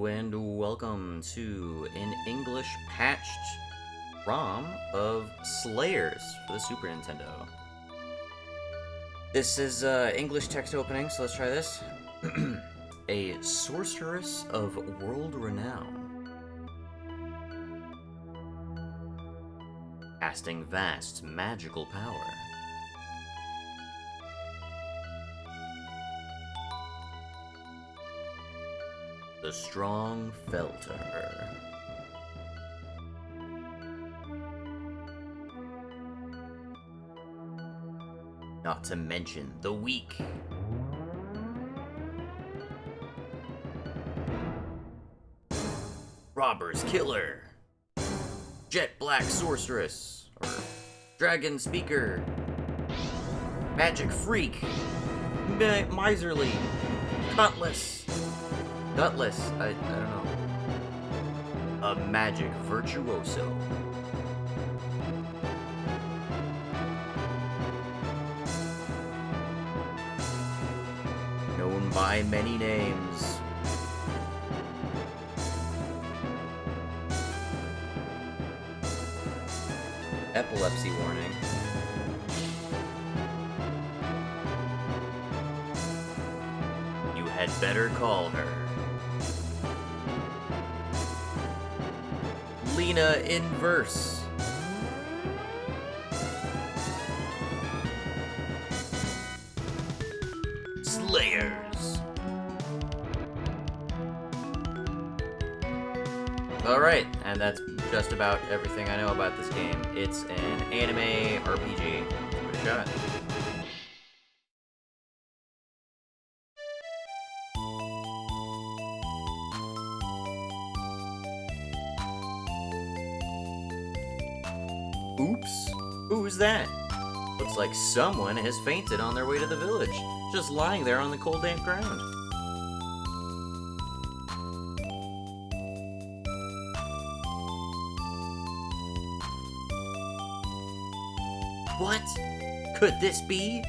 Hello and welcome to an English patched ROM of Slayers for the Super Nintendo. This is English text opening, so let's try this. A sorceress of world renown, casting vast magical power. The strong fell to her. Not to mention the weak. Robber's killer. Jet black sorceress. Or dragon speaker. Magic freak. Miserly. Gutless. Gutless, I don't know. A magic virtuoso. Known by many names. Epilepsy warning. You had better call her. Lena Inverse. Slayers. Alright, and that's just about everything I know about this game. It's an anime RPG. Give it a shot. Oops. Who's that? Looks like someone has fainted on their way to the village, just lying there on the cold, damp ground. What? Could this be?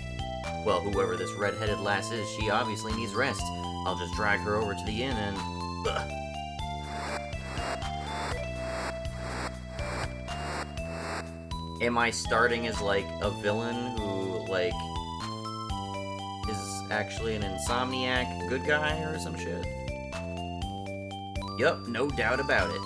Well, whoever this red-headed lass is, she obviously needs rest. I'll just drag her over to the inn and... Ugh. Am I starting as, like, a villain who, like, is actually an insomniac good guy or some shit? Yup, no doubt about it.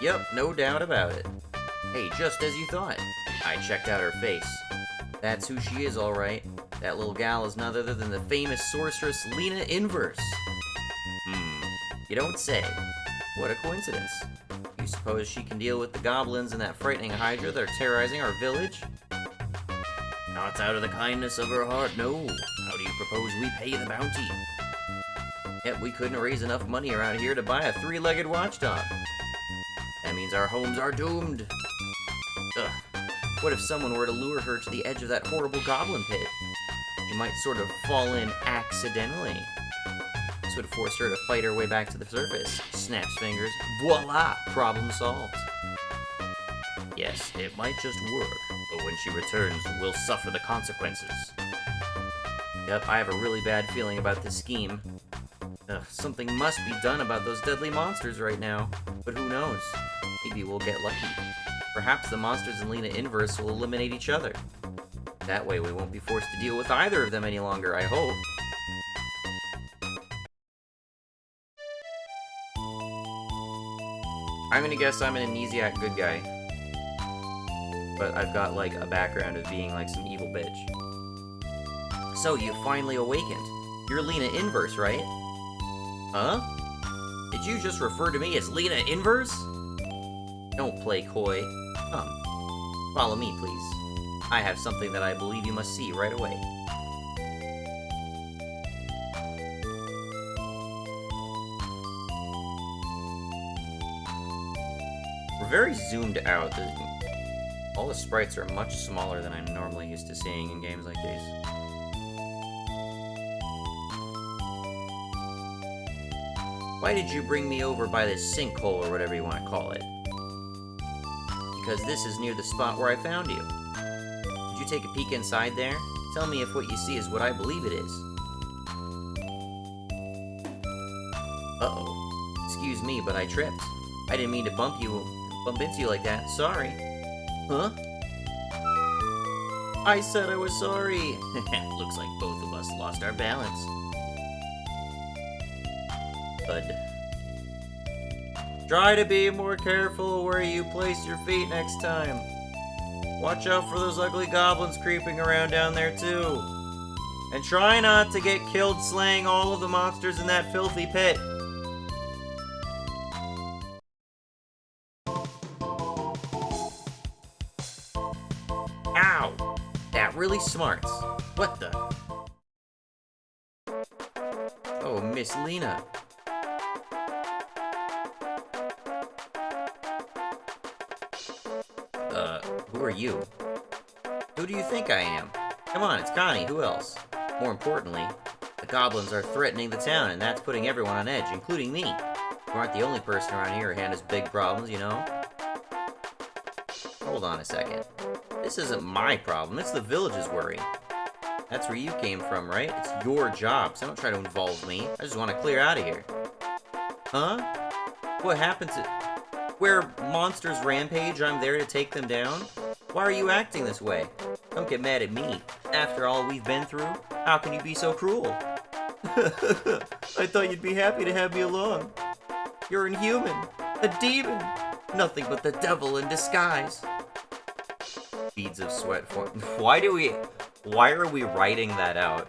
Yup, no doubt about it. Hey, just as you thought. I checked out her face. That's who she is, alright. That little gal is none other than the famous sorceress Lena Inverse. You don't say. What a coincidence. You suppose she can deal with the goblins and that frightening hydra that are terrorizing our village? Not out of the kindness of her heart, no. How do you propose we pay the bounty? Yet we couldn't raise enough money around here to buy a three-legged watchdog. That means our homes are doomed. Ugh. What if someone were to lure her to the edge of that horrible goblin pit? She might sort of fall in accidentally. This would force her to fight her way back to the surface. Snaps fingers. Voila! Problem solved. Yes, it might just work, but when she returns, we'll suffer the consequences. Yep, I have a really bad feeling about this scheme. Ugh, something must be done about those deadly monsters right now. But who knows? Maybe we'll get lucky. Perhaps the monsters in Lena Inverse will eliminate each other. That way we won't be forced to deal with either of them any longer, I hope. I'm gonna guess I'm an amnesiac good guy. But I've got, like, a background of being, like, some evil bitch. So, you finally awakened. You're Lena Inverse, right? Huh? Did you just refer to me as Lena Inverse? Don't play coy. Come. Follow me, please. I have something that I believe you must see right away. We're very zoomed out. All the sprites are much smaller than I'm normally used to seeing in games like these. Why did you bring me over by this sinkhole, or whatever you want to call it? Because this is near the spot where I found you. you take a peek inside there? Tell me if what you see is what I believe it is. Uh-oh. Excuse me, but I tripped. I didn't mean to bump into you like that. Sorry. Huh? I said I was sorry. Looks like both of us lost our balance. Thud. Try to be more careful where you place your feet next time. Watch out for those ugly goblins creeping around down there too. And try not to get killed slaying all of the monsters in that filthy pit. Ow! That really smarts. What the? Oh, Miss Lena. Who are you? Who do you think I am? Come on, it's Connie, who else? More importantly, the goblins are threatening the town, and that's putting everyone on edge, including me. You aren't the only person around here who handles big problems, you know? Hold on a second. This isn't my problem, it's the village's worry. That's where you came from, right? It's your job, so don't try to involve me. I just want to clear out of here. Huh? What happened to... Where monsters rampage, I'm there to take them down? Why are you acting this way? Don't get mad at me. After all we've been through, how can you be so cruel? I thought you'd be happy to have me along. You're inhuman. A demon. Nothing but the devil in disguise. Beads of sweat form. Why are we writing that out?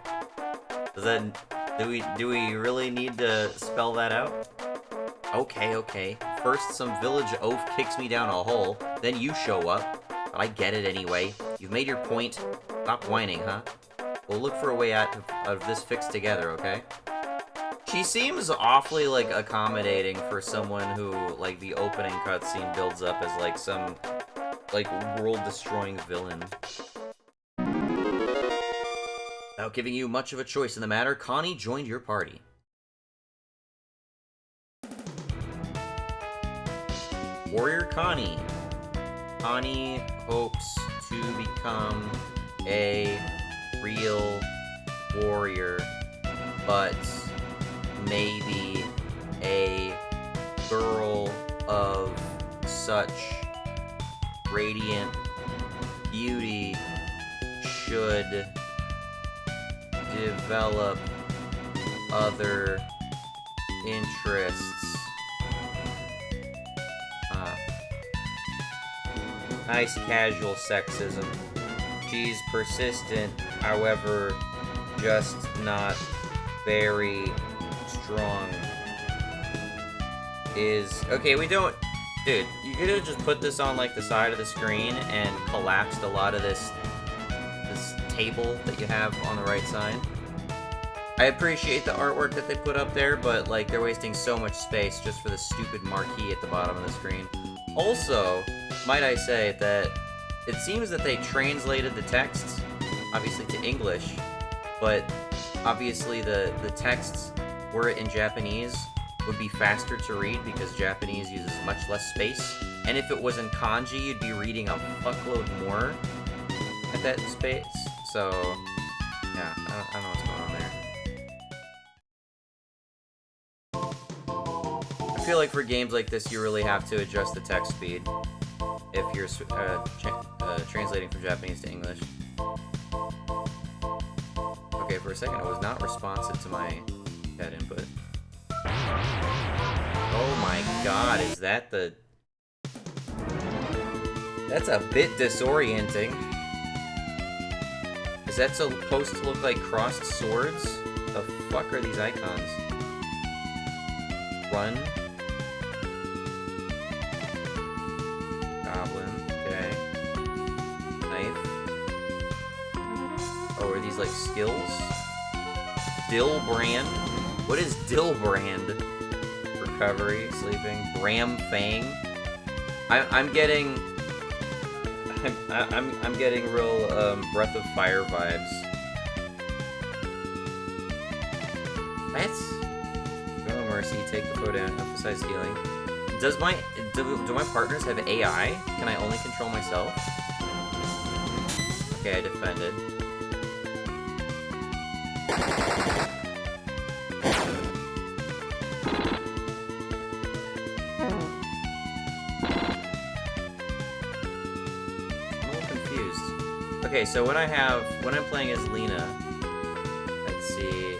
Do we really need to spell that out? Okay. First, some village oaf kicks me down a hole, then you show up. But I get it anyway. You've made your point. Stop whining, huh? We'll look for a way out of this fixed together, okay? She seems awfully, like, accommodating for someone who, like, the opening cutscene builds up as, like, some, like, world-destroying villain. Without giving you much of a choice in the matter, Connie joined your party. Warrior Connie. Connie hopes to become a real warrior, but maybe a girl of such radiant beauty should develop other interests. Nice casual sexism. She's persistent, however, just not very strong. Okay, we don't... Dude, you could have just put this on, like, the side of the screen and collapsed a lot of this table that you have on the right side. I appreciate the artwork that they put up there, but, like, they're wasting so much space just for the stupid marquee at the bottom of the screen. Also, might I say that it seems that they translated the texts, obviously to English, but obviously the texts, were it in Japanese, would be faster to read because Japanese uses much less space. And if it was in kanji, you'd be reading a fuckload more at that space. So, yeah, I don't know what's going on there. I feel like for games like this, you really have to adjust the text speed if you're translating from Japanese to English. Okay, for a second, it was not responsive to my head input. Oh my god, is that the... That's a bit disorienting. Is that supposed to look like crossed swords? The fuck are these icons? Run. Goblin, okay. Knife. Oh, are these like skills? Dillbrand? What is Dillbrand? Recovery, sleeping, Bram Fang. I'm getting real Breath of Fire vibes. What? No mercy, take the foe down, emphasize healing. Do my partners have AI? Can I only control myself? Okay, I defended. I'm a little confused. Okay, so when I'm playing as Lena, let's see,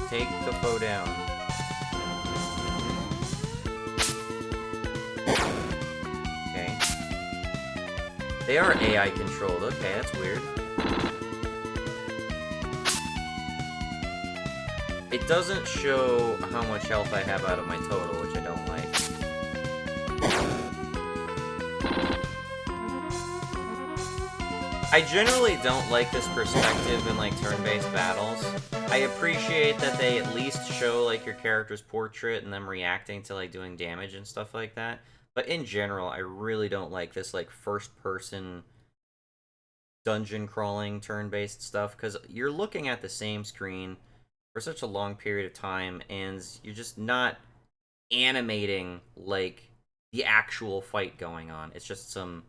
take the foe down. Okay. They are AI controlled. Okay, that's weird. It doesn't show how much health I have out of my total, which I don't like. I generally don't like this perspective in, like, turn-based battles. I appreciate that they at least show, like, your character's portrait and them reacting to, like, doing damage and stuff like that. But in general, I really don't like this, like, first-person dungeon crawling turn-based stuff, because you're looking at the same screen for such a long period of time, and you're just not animating, like, the actual fight going on. It's just some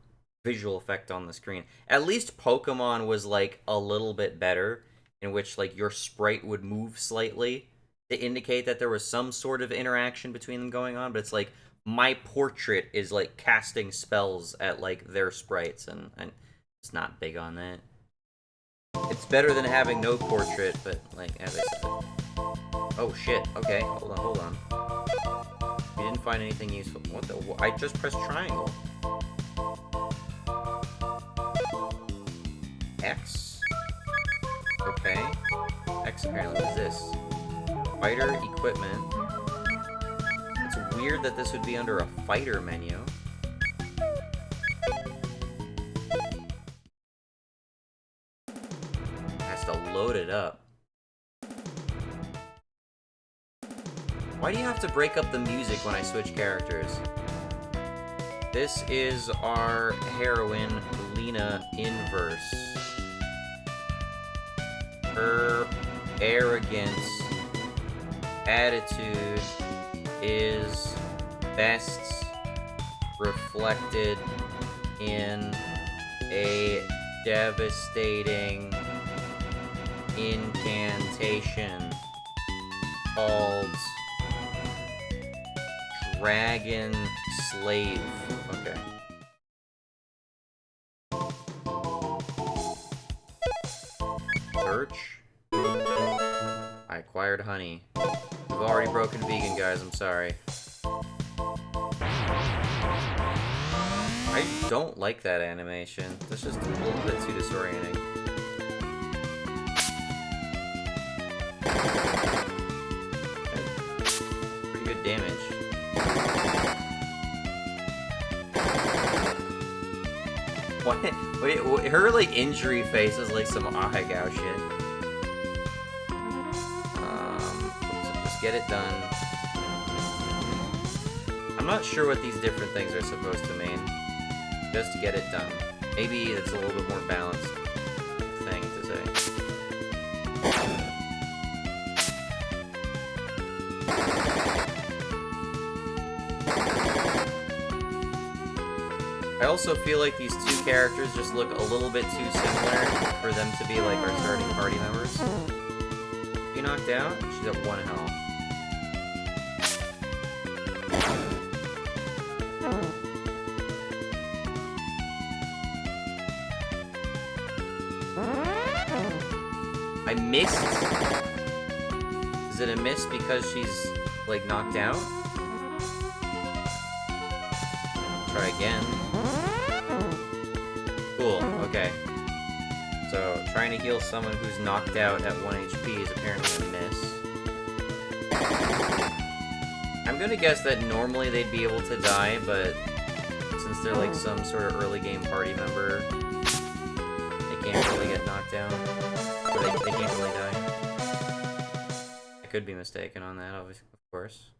visual effect on the screen. At least Pokemon was, like, a little bit better, in which, like, your sprite would move slightly to indicate that there was some sort of interaction between them going on, but it's like, my portrait is, like, casting spells at, like, their sprites, and it's not big on that. It's better than having no portrait, but, like, as I said. Oh, shit. Okay, hold on. We didn't find anything useful. What the? I just pressed triangle. X? Okay. X apparently is this. Fighter equipment. It's weird that this would be under a fighter menu. Has to load it up. Why do you have to break up the music when I switch characters? This is our heroine, Lena Inverse. Her arrogance, attitude is best reflected in a devastating incantation called Dragon Slave. Okay. Search. I acquired honey. We've already broken vegan, guys. I'm sorry. I don't like that animation. That's just a little bit too disorienting. Pretty good damage. What, her, like, injury face is like some Ahegao shit. So just get it done. I'm not sure what these different things are supposed to mean. Just get it done. Maybe it's a little bit more balanced thing to say. I also feel like these two characters just look a little bit too similar for them to be like our starting party members. She knocked out? She's at 1 health. I missed? Is it a miss because she's, like, knocked out? Try again. Cool, okay. So, trying to heal someone who's knocked out at 1 HP is apparently a miss. I'm gonna guess that normally they'd be able to die, but since they're like some sort of early game party member, they can't really get knocked out. Or they can't really die. I could be mistaken on that, obviously, of course.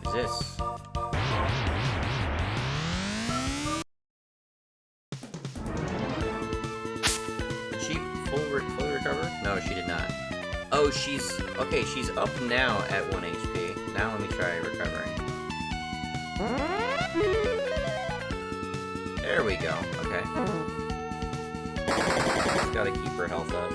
What's this? Did she fully recover? No, No, she did not. Oh, she's... Okay, she's up now at 1 HP. Now let me try recovering. There we go. Okay. Just gotta keep her health up.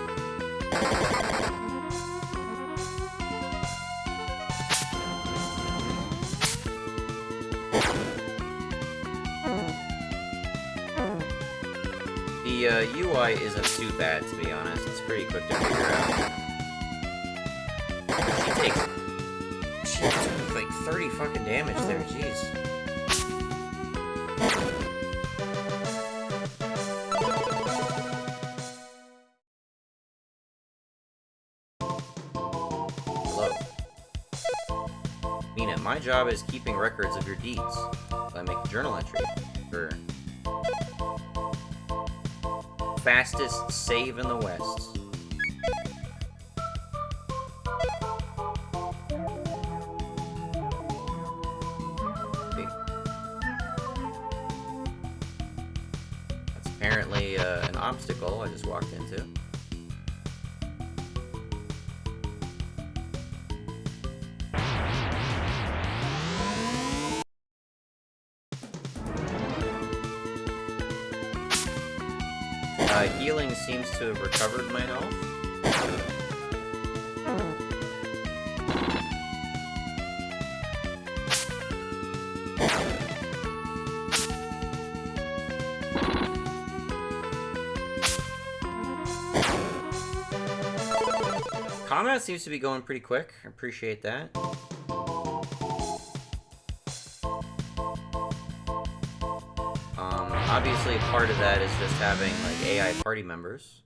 The UI isn't too bad, to be honest. It's pretty quick to figure out. She took like 30 fucking damage there, jeez. Hello. Mina, my job is keeping records of your deeds. I make a journal entry for fastest save in the West. That's apparently an obstacle I just walked into. Healing seems to have recovered my health. Combat seems to be going pretty quick. I appreciate that. Obviously, part of that is just having, like, AI party members.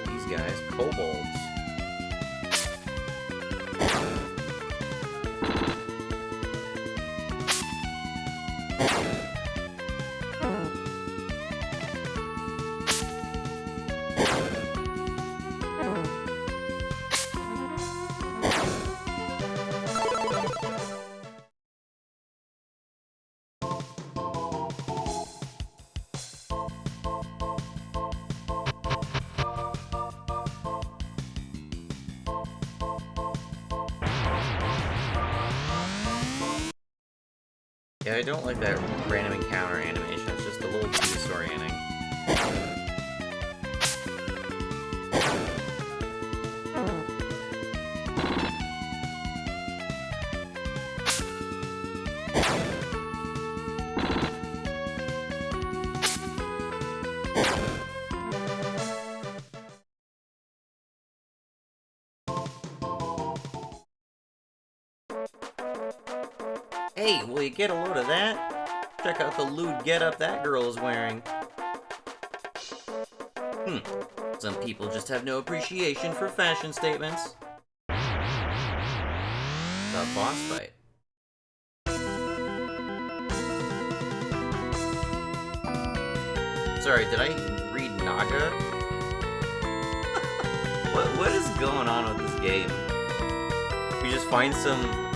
These guys, kobolds. Yeah, I don't like that random encounter animation. It's just a little too disorienting. Hey, will you get a load of that? Check out the lewd getup that girl is wearing. Some people just have no appreciation for fashion statements. The boss fight. Sorry, did I read Naga? What is going on with this game? We just find some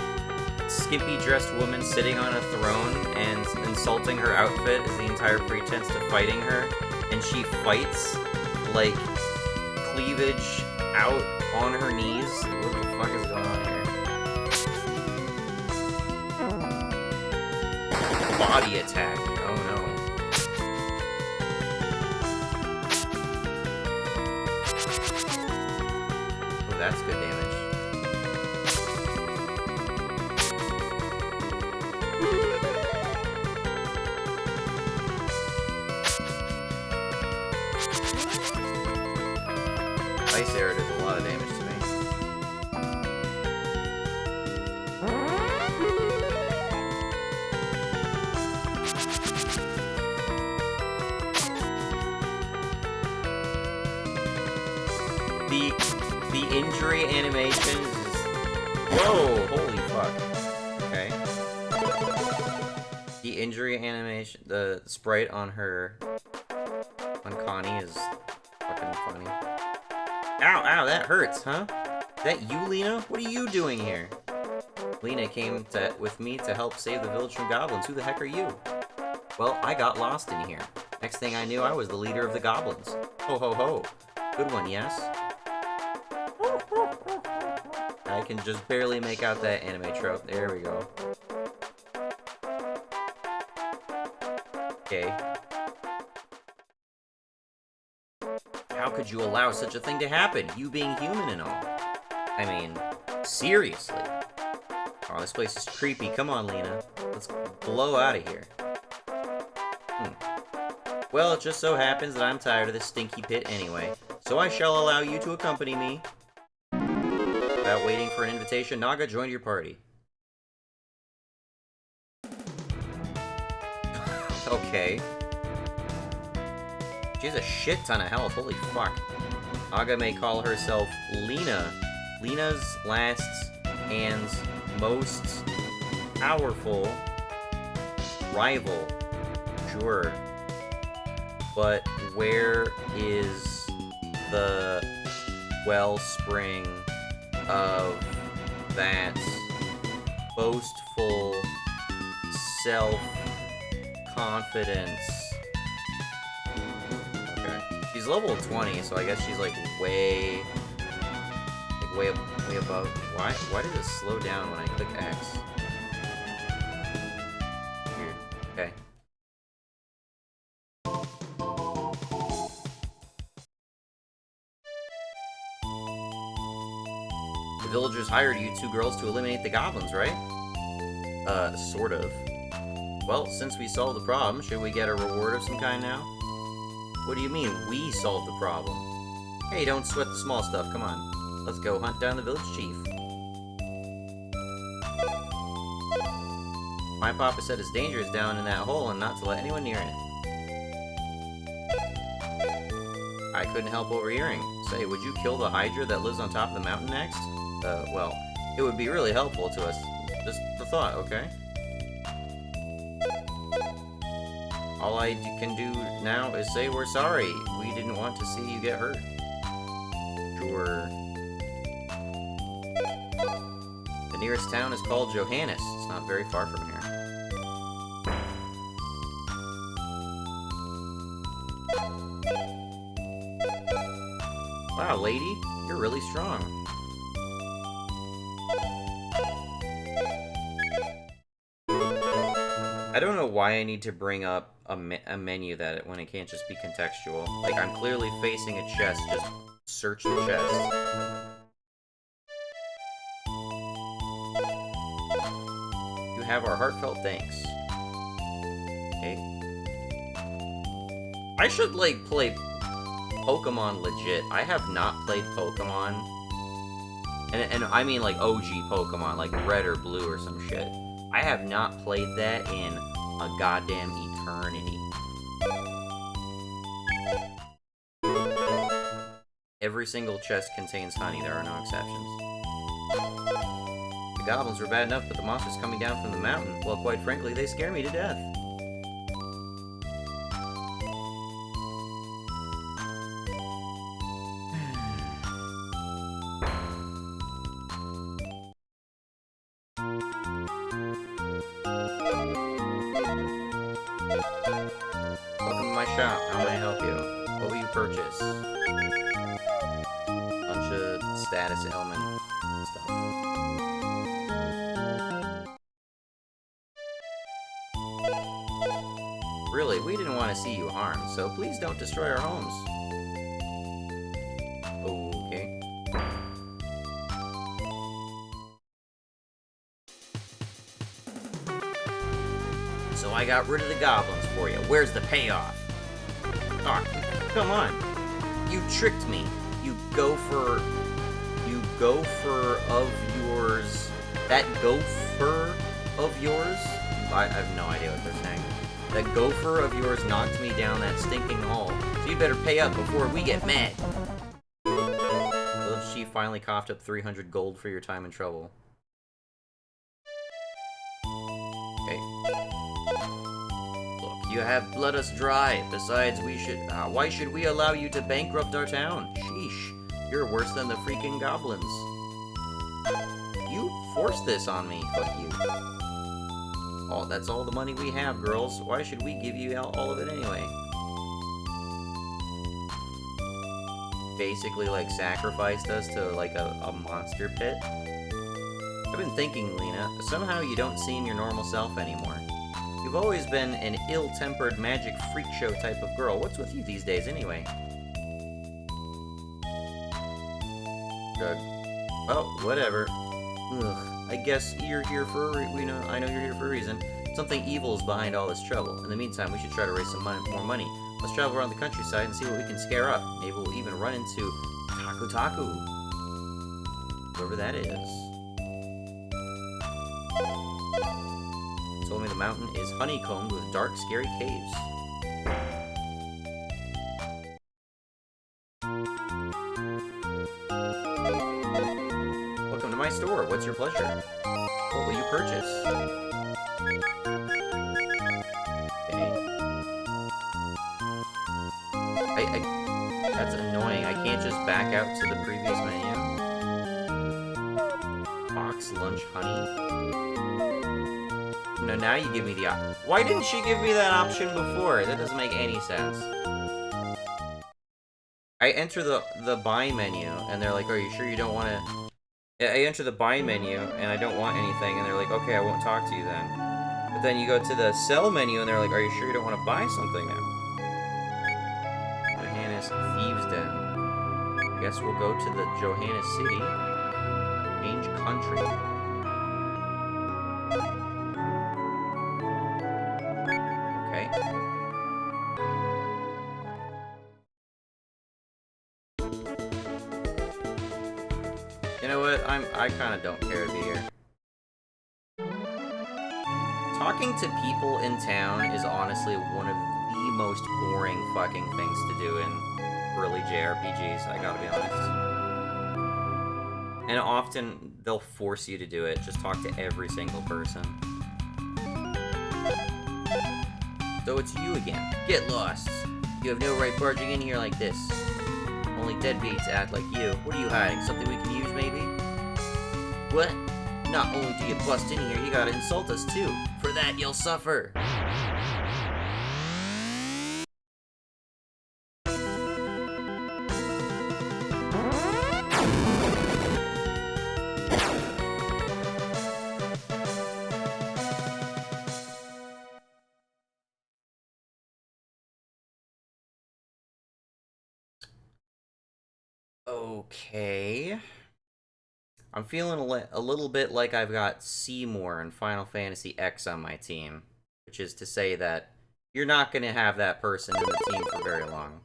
skimpy-dressed woman sitting on a throne and insulting her outfit is the entire pretense to fighting her, and she fights, like, cleavage out on her knees. What the fuck is going on here? Body attack. Oh no. Oh, that's good damage. Ice Air does a lot of damage to me. The injury animation is... Whoa! Holy fuck. Okay. The injury animation, the sprite on her... on Connie is fucking funny. Ow, ow, that hurts, huh? Is that you, Lena? What are you doing here? Lena came with me to help save the village from goblins. Who the heck are you? Well, I got lost in here. Next thing I knew, I was the leader of the goblins. Ho ho ho. Good one, yes? I can just barely make out that anime trope. There we go. Okay. How could you allow such a thing to happen? You being human and all. I mean, seriously. Oh, this place is creepy. Come on, Lena. Let's blow out of here. Well, it just so happens that I'm tired of this stinky pit anyway, so I shall allow you to accompany me. Without waiting for an invitation, Naga joined your party. Okay. She has a shit ton of health, holy fuck. Naga may call herself Lena. Lena's last and most powerful rival. Sure. But where is the wellspring of that boastful self-confidence? Okay. She's level 20, so I guess she's like way above. Why did it slow down when I click X? Weird. Okay. The villagers hired you two girls to eliminate the goblins, right? Sort of. Well, since we solved the problem, should we get a reward of some kind now? What do you mean, we solved the problem? Hey, don't sweat the small stuff, come on. Let's go hunt down the village chief. My papa said it's dangerous down in that hole and not to let anyone near it. I couldn't help overhearing. Say, would you kill the Hydra that lives on top of the mountain next? Well, it would be really helpful to us. Just the thought, okay? All I can do now is say we're sorry. We didn't want to see you get hurt. Sure. The nearest town is called Johannes. It's not very far from here. Wow, lady, you're really strong. I don't know why I need to bring up a menu when it can't just be contextual. Like, I'm clearly facing a chest, just search the chest. You have our heartfelt thanks. Okay. I should, like, play Pokemon legit. I have not played Pokemon. And I mean, like, OG Pokemon, like Red or Blue or some shit. I have not played that in a goddamn eternity. Every single chest contains honey, there are no exceptions. The goblins were bad enough, but the monsters coming down from the mountain, well, quite frankly, they scare me to death. Welcome to my shop. How may I help you? What will you purchase? Bunch of status ailment stuff. Really, we didn't want to see you harmed, so please don't destroy our homes. Okay. So I got rid of the goblins for you. Where's the payoff? Oh, come on. You tricked me. You gopher of yours. That gopher of yours? I have no idea what they're saying. That gopher of yours knocked me down that stinking hole. So you better pay up before we get mad. Village chief finally coughed up 300 gold for your time and trouble. Okay. You have bled us dry. Besides, why should we allow you to bankrupt our town? Sheesh. You're worse than the freaking goblins. You forced this on me. Fuck you. Oh, that's all the money we have, girls. Why should we give you all of it anyway? basically, like, sacrificed us to, like, a monster pit. I've been thinking, Lena, somehow you don't seem your normal self anymore. You've always been an ill-tempered magic freak show type of girl. What's with you these days, anyway? Good. Well, whatever. Ugh. I guess you're here for a I know you're here for a reason. Something evil is behind all this trouble. In the meantime, we should try to raise some more money. Let's travel around the countryside and see what we can scare up. Maybe we'll even run into Taku Taku. Whoever that is. Told me the mountain is honeycombed with dark, scary caves. Welcome to my store. What's your pleasure? What will you purchase? Okay. That's annoying. I can't just back out to the previous menu. Box lunch honey. No, now you give me the option. Why didn't she give me that option before? That doesn't make any sense. I enter the buy menu, and they're like, are you sure you don't want to... I enter the buy menu, and I don't want anything, and they're like, okay, I won't talk to you then. But then you go to the sell menu, and they're like, are you sure you don't want to buy something now? Johannes Thieves Den. I guess we'll go to the Johannes City. Change country. Okay. You know what? I kind of don't care to be here. Talking to people in town is honestly one of the most boring fucking things to do in early JRPGs, I gotta be honest. And often, they'll force you to do it. Just talk to every single person. So it's you again. Get lost. You have no right barging in here like this. Only deadbeats act like you. What are you hiding? Something we can use, maybe? What? Not only do you bust in here, you gotta insult us, too. For that, you'll suffer. Okay. I'm feeling a little bit like I've got Seymour in Final Fantasy X on my team. Which is to say that you're not going to have that person in the team for very long.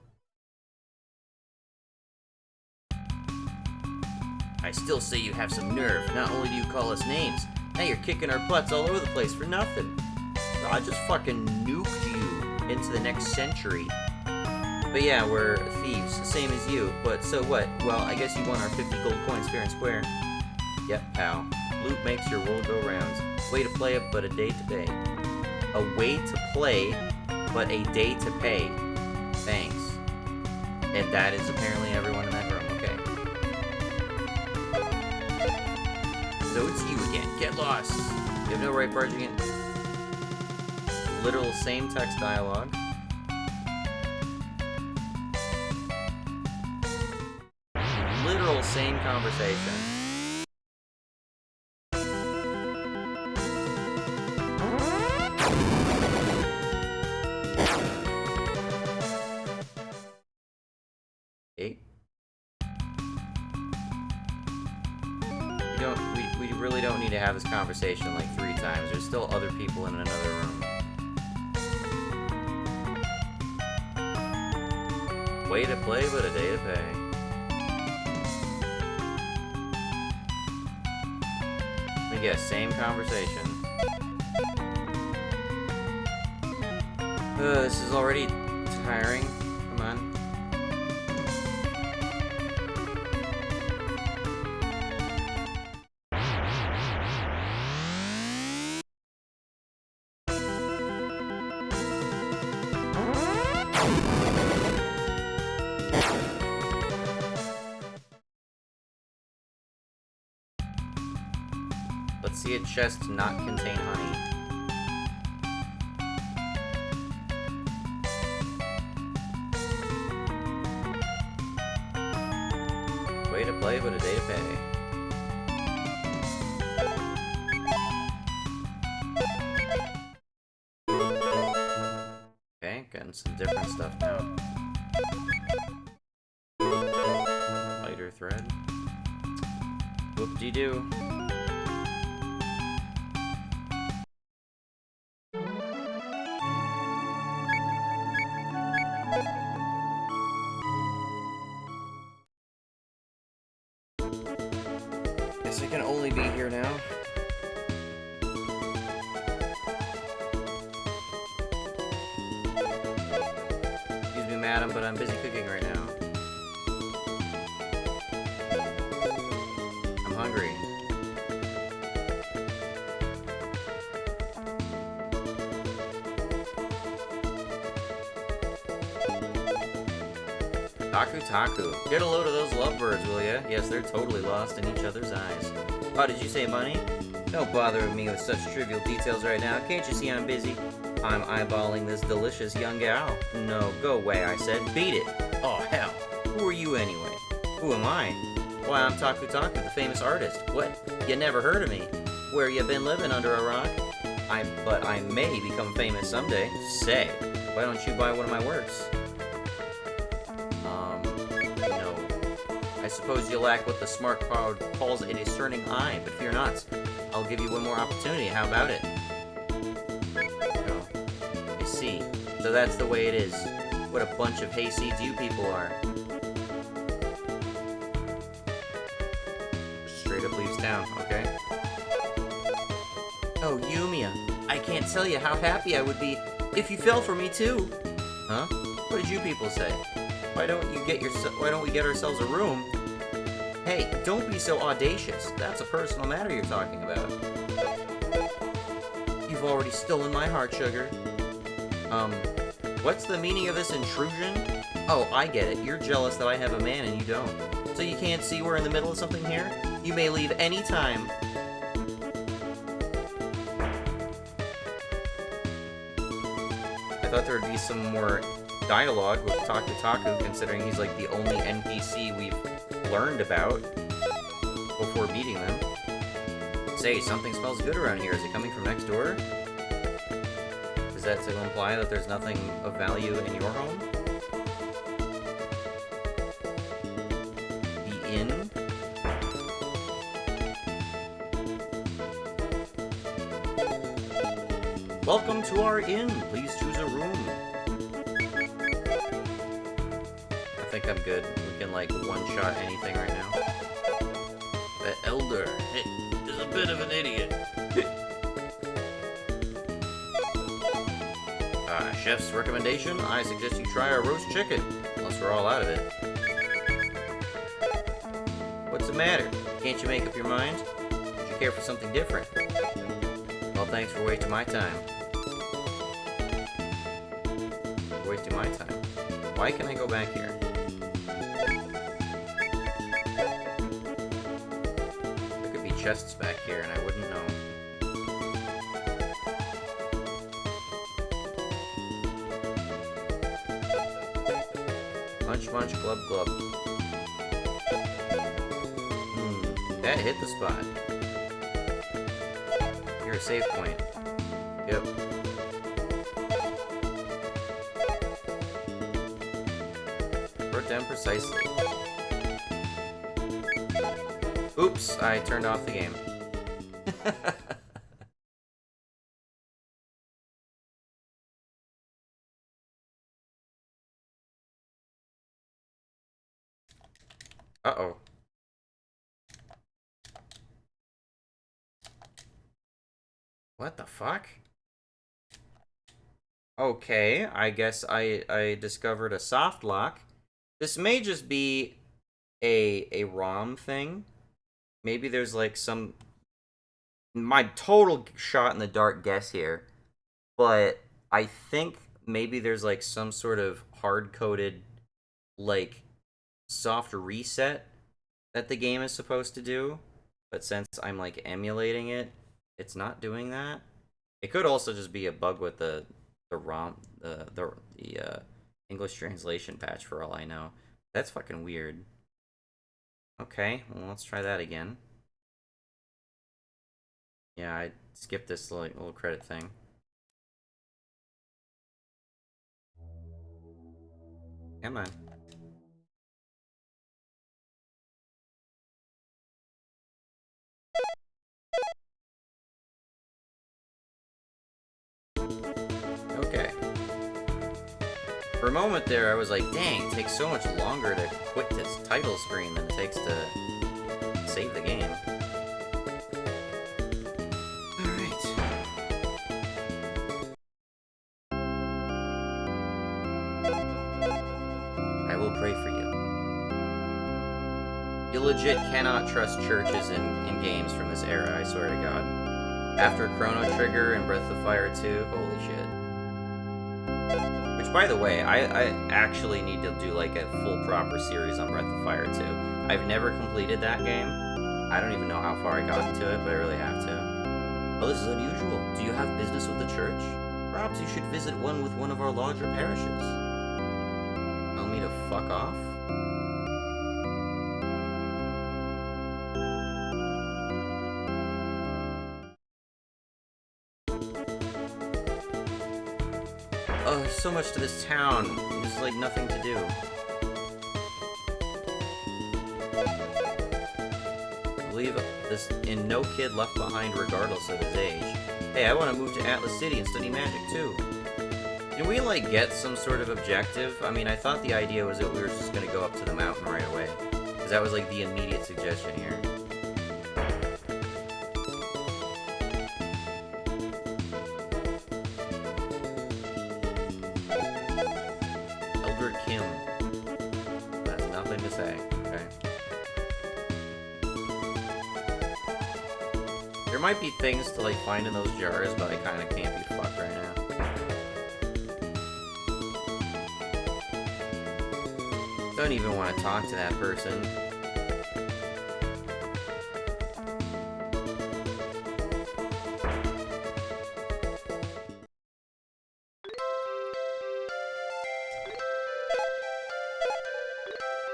I still say you have some nerve. Not only do you call us names, now you're kicking our butts all over the place for nothing. I just fucking nuked you into the next century. But yeah, we're thieves, same as you. But so what? Well, I guess you won our 50 gold coins fair and square. Yep, pal. Loot makes your world go rounds. Way to play it, but a day to pay. A way to play, but a day to pay. Thanks. And that is apparently everyone in that room. Okay. So it's you again. Get lost. You have no right barging in. Literal same text dialogue. Literal same conversation. Okay. We really don't need to have this conversation like 3 times. There's still other people in another room. Way to play, but a day to pay. Yeah, same conversation. This is already tiring. Come on. Let's see a chest not contain honey. Way to play, but a day to pay. Okay, getting some different stuff now. Lighter thread. Whoop-de-doo. Guess I can only be here now. Excuse me, madam, but I'm busy cooking right now. I'm hungry. Taku. Get a load of those lovebirds, will ya? Yes, they're totally lost in each other's eyes. Oh, did you say money? Don't bother me with such trivial details right now. Can't you see I'm busy? I'm eyeballing this delicious young gal. No, go away, I said. Beat it. Oh, hell. Who are you anyway? Who am I? Why, I'm Taku, the famous artist. What? You never heard of me? Where you been living, under a rock? But I may become famous someday. Say, why don't you buy one of my works? No. I suppose you lack what the smart crowd calls a discerning eye, but fear not. I'll give you one more opportunity. How about it? No. I see. So that's the way it is. What a bunch of hayseeds you people are. Straight up leaves town, okay? Oh, Yumiya, I can't tell you how happy I would be if you fell for me too. Huh? What did you people say? Why don't we get ourselves a room? Hey, don't be so audacious. That's a personal matter you're talking about. You've already stolen my heart, sugar. What's the meaning of this intrusion? Oh, I get it. You're jealous that I have a man and you don't. So you can't see we're in the middle of something here? You may leave any time. I thought there would be some more dialogue with Taku, considering he's like the only NPC we've learned about before beating them. Say, something smells good around here. Is it coming from next door? Is that to imply that there's nothing of value in your home? The inn? Welcome to our inn. Please choose a room. I think I'm good. We can, like, one-shot anything right now. The elder is a bit of an idiot. Chef's recommendation, I suggest you try our roast chicken, unless we're all out of it. What's the matter? Can't you make up your mind? Would you care for something different? Well, thanks for wasting my time. Wasting my time. Why can I go back here? There could be chests back here and I wouldn't know. Munch, munch, glub, glub. That hit the spot. You're a save point. Yep. Wrote down precisely. Oops, I turned off the game. Uh-oh. What the fuck? Okay, I guess I discovered a soft lock. This may just be a ROM thing. Maybe there's like some... My total shot in the dark guess here. But I think maybe there's like some sort of hard-coded, like, soft reset that the game is supposed to do. But since I'm like emulating it, it's not doing that. It could also just be a bug with the ROM, the English translation patch, for all I know. That's fucking weird. Okay, well, let's try that again. Yeah, I skipped this like little credit thing. Come on. Okay. For a moment there, I was like, dang, it takes so much longer to quit this title screen than it takes to save the game. Alright. I will pray for you. You legit cannot trust churches in games from this era, I swear to God. After Chrono Trigger and Breath of Fire 2, holy shit. Which, by the way, I actually need to do like a full proper series on Breath of Fire 2. I've never completed that game. I don't even know how far I got into it, but I really have to. Well, this is unusual. Do you have business with the church? Perhaps you should visit one with one of our larger parishes. Tell me to fuck off? Oh, there's so much to this town. There's like nothing to do. I believe this in No Kid Left Behind regardless of his age. Hey, I want to move to Atlas City and study magic too. Can we like get some sort of objective? I mean, I thought the idea was that we were just gonna go up to the mountain right away. Because that was like the immediate suggestion here. Kim. That's nothing to say. Okay. There might be things to like find in those jars, but I kind of can't be fucked right now. Don't even want to talk to that person.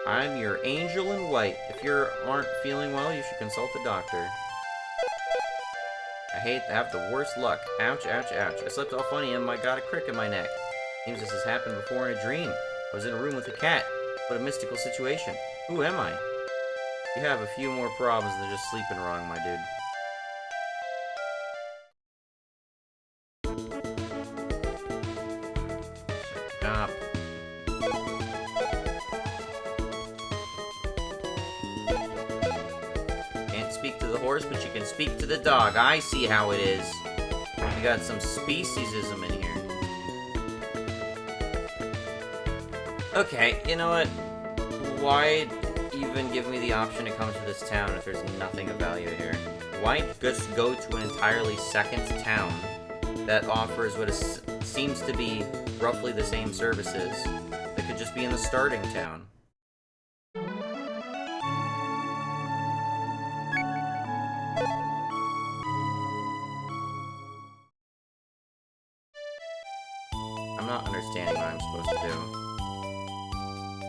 I'm your angel in white. If you aren't feeling well, you should consult the doctor. I hate to have the worst luck. Ouch, ouch, ouch. I slept all funny and I got a crick in my neck. Seems this has happened before in a dream. I was in a room with a cat. What a mystical situation. Who am I? You have a few more problems than just sleeping wrong, my dude. Stop. Can't speak to the horse, but you can speak to the dog. I see how it is. You got some speciesism in here. Okay, you know what? Why even give me the option to come to this town if there's nothing of value here? Why just go to an entirely second town that offers what seems to be roughly the same services that could just be in the starting town? I'm not understanding what I'm supposed to do.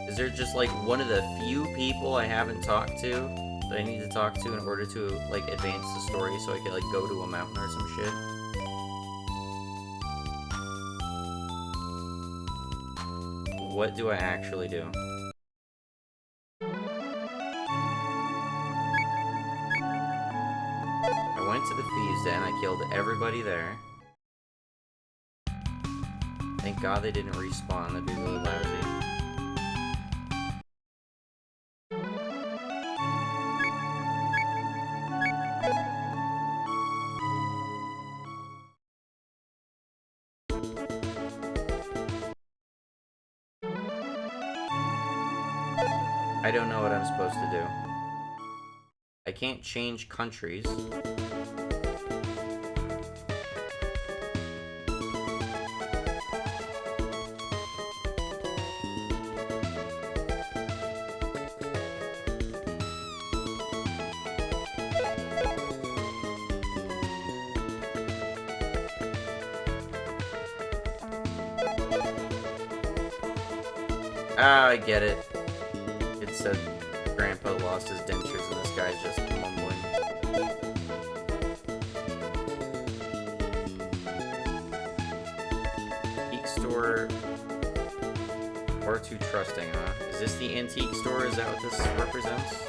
Is there just like one of the few people I haven't talked to that I need to talk to in order to like advance the story so I can like go to a mountain or some shit? What do I actually do? I went to the thieves' den, I killed everybody there. Thank God they didn't respawn, that'd be really lousy. I don't know what I'm supposed to do. I can't change countries. Ah, I get it. It's a grandpa grandpa lost his dentures and this guy's just mumbling. Antique store. Or too trusting, huh? Is this the antique store? Is that what this represents?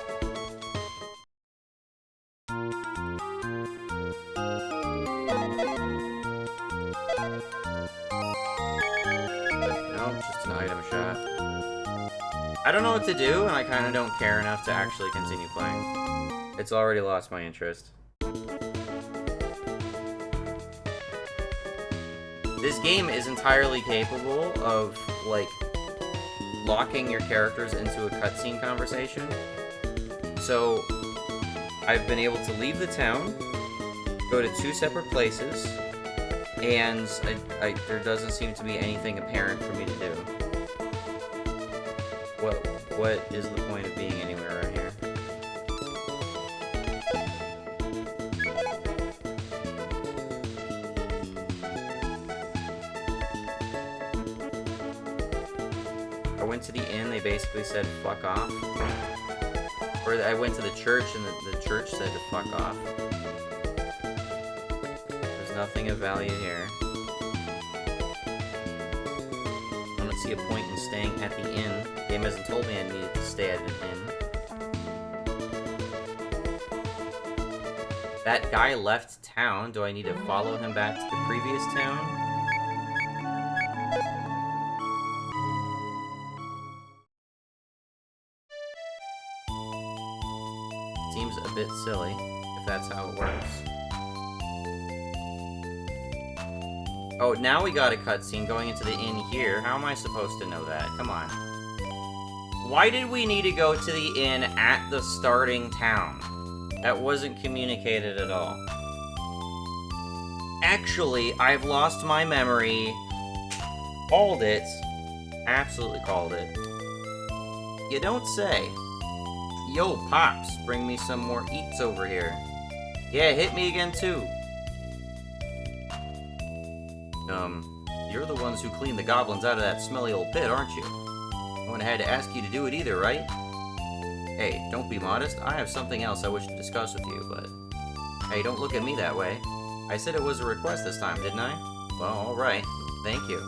Just an item shop. I don't know what to do, and I kind of don't care enough to actually continue playing. It's already lost my interest. This game is entirely capable of, like, locking your characters into a cutscene conversation. So, I've been able to leave the town, go to 2 separate places, and there doesn't seem to be anything apparent for me to do. What is the point of being anywhere around here? I went to the inn, they basically said fuck off. Or I went to the church and the church said to fuck off. Nothing of value here. I don't see a point in staying at the inn. The game hasn't told me I needed to stay at an inn. That guy left town. Do I need to follow him back to the previous town? Seems a bit silly, if that's how it works. Oh, now we got a cutscene going into the inn here. How am I supposed to know that? Come on. Why did we need to go to the inn at the starting town? That wasn't communicated at all. Actually, I've lost my memory. Called it. Absolutely called it. You don't say. Yo, Pops, bring me some more eats over here. Yeah, hit me again, too. You're the ones who cleaned the goblins out of that smelly old pit, aren't you? No one had to ask you to do it either, right? Hey, don't be modest. I have something else I wish to discuss with you, but... Hey, don't look at me that way. I said it was a request this time, didn't I? Well, alright. Thank you.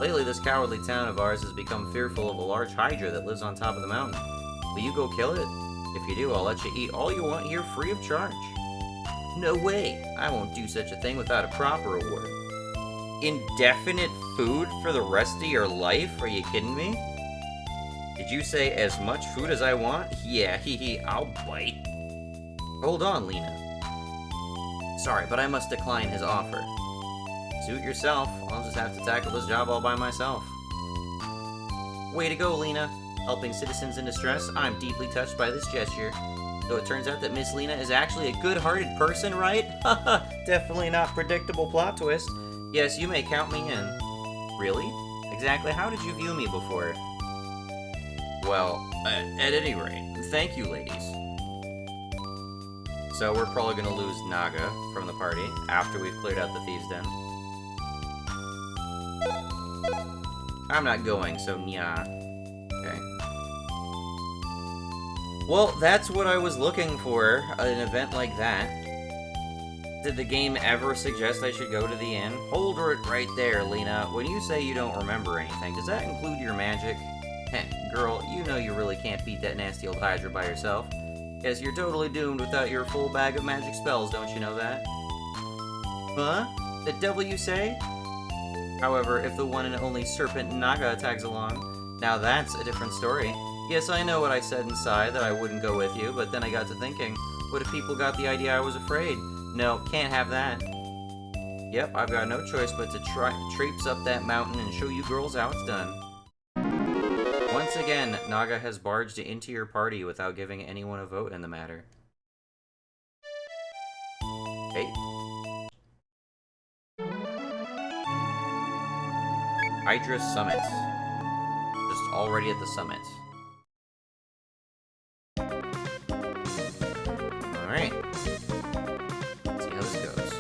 Lately, this cowardly town of ours has become fearful of a large hydra that lives on top of the mountain. Will you go kill it? If you do, I'll let you eat all you want here free of charge. No way! I won't do such a thing without a proper reward. Indefinite food for the rest of your life? Are you kidding me? Did you say as much food as I want? Yeah, hee, I'll bite. Hold on, Lena. Sorry, but I must decline his offer. Suit yourself. I'll just have to tackle this job all by myself. Way to go, Lena. Helping citizens in distress, I'm deeply touched by this gesture. So it turns out that Miss Lena is actually a good-hearted person, right? Haha, definitely not predictable plot twist. Yes, you may count me in. Really? Exactly how did you view me before? Well, at any rate, thank you, ladies. So we're probably gonna lose Naga from the party after we've cleared out the Thieves' Den. I'm not going, so nya. Okay. Well, that's what I was looking for, an event like that. Did the game ever suggest I should go to the inn? Hold it right there, Lena. When you say you don't remember anything, does that include your magic? Heh, girl, you know you really can't beat that nasty old Hydra by yourself. Yes, you're totally doomed without your full bag of magic spells, don't you know that? Huh? The devil you say? However, if the one and only Serpent Naga tags along, now that's a different story. Yes, I know what I said inside, that I wouldn't go with you, but then I got to thinking, what if people got the idea I was afraid? No, can't have that. Yep, I've got no choice but to traipse up that mountain and show you girls how it's done. Once again, Naga has barged into your party without giving anyone a vote in the matter. Hey. Hydra Summit. Just already at the summit. Alright. Let's see how this goes.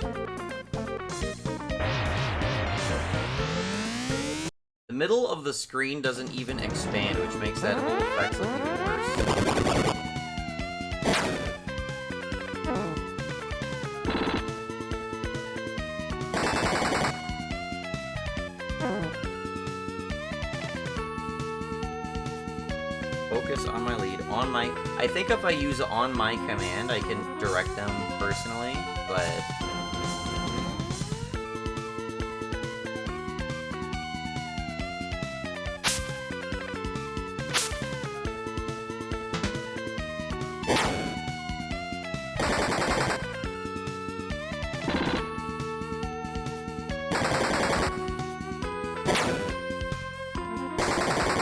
The middle of the screen doesn't even expand, which makes that whole effect look even worse. focus on my lead. On my... I think if I use on my command, I can direct them personally, but...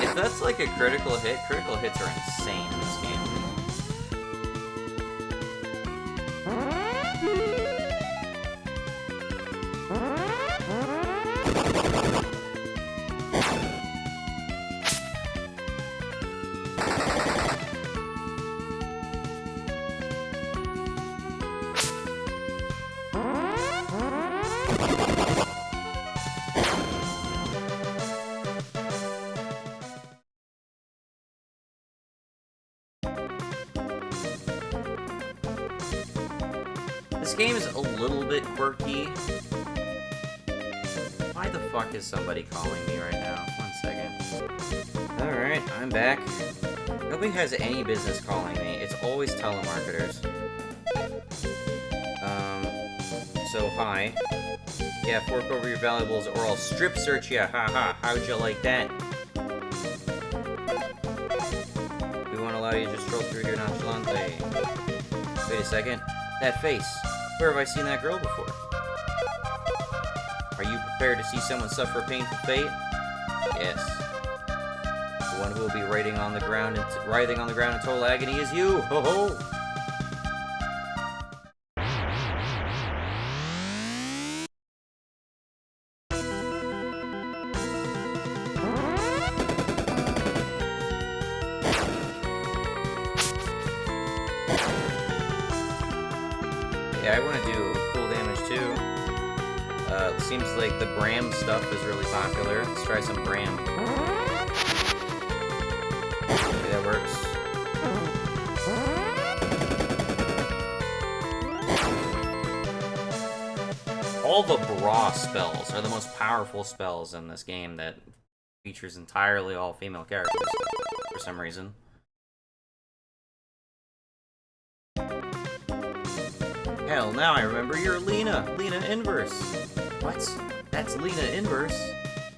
If that's like a critical hits are insane in this game. This game is a little bit quirky. Why the fuck is somebody calling me right now? 1 second. Alright, I'm back. Nobody has any business calling me. It's always telemarketers. So hi. Yeah, fork over your valuables or I'll strip search ya. Haha, how'd you like that? We won't allow you to just stroll through here nonchalantly. Wait a second. That face. Where have I seen that girl before? Are you prepared to see someone suffer a painful fate? Yes. The one who will be writhing on the ground in total agony is you! Ho ho! Yeah, I want to do cool damage too. Seems like the Bram stuff is really popular. Let's try some Bram. Okay, that works. All the bra spells are the most powerful spells in this game that features entirely all female characters for some reason. Hell, now I remember you're Lena. Lena Inverse. What? That's Lena Inverse?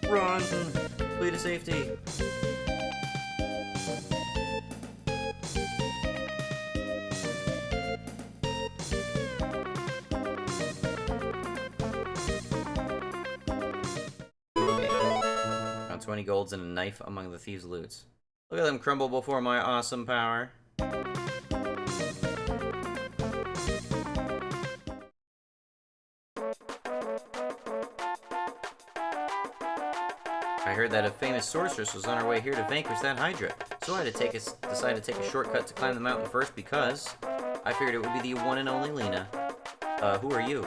Run! Flee to safety. Okay. Found 20 golds and a knife among the thieves' loots. Look at them crumble before my awesome power. I heard that a famous sorceress was on her way here to vanquish that Hydra, so I had to decide to take a shortcut to climb the mountain first because I figured it would be the one and only Lena. Who are you?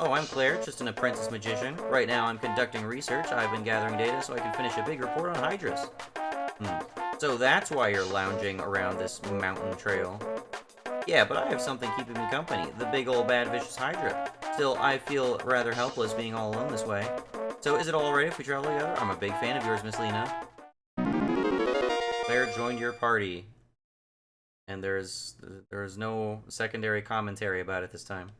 Oh, I'm Claire, just an apprentice magician. Right now I'm conducting research. I've been gathering data so I can finish a big report on Hydras. So that's why you're lounging around this mountain trail. Yeah, but I have something keeping me company, the big old bad vicious Hydra. Still, I feel rather helpless being all alone this way. So is it alright if we travel together? I'm a big fan of yours, Miss Lena. Claire joined your party. And there's no secondary commentary about it this time.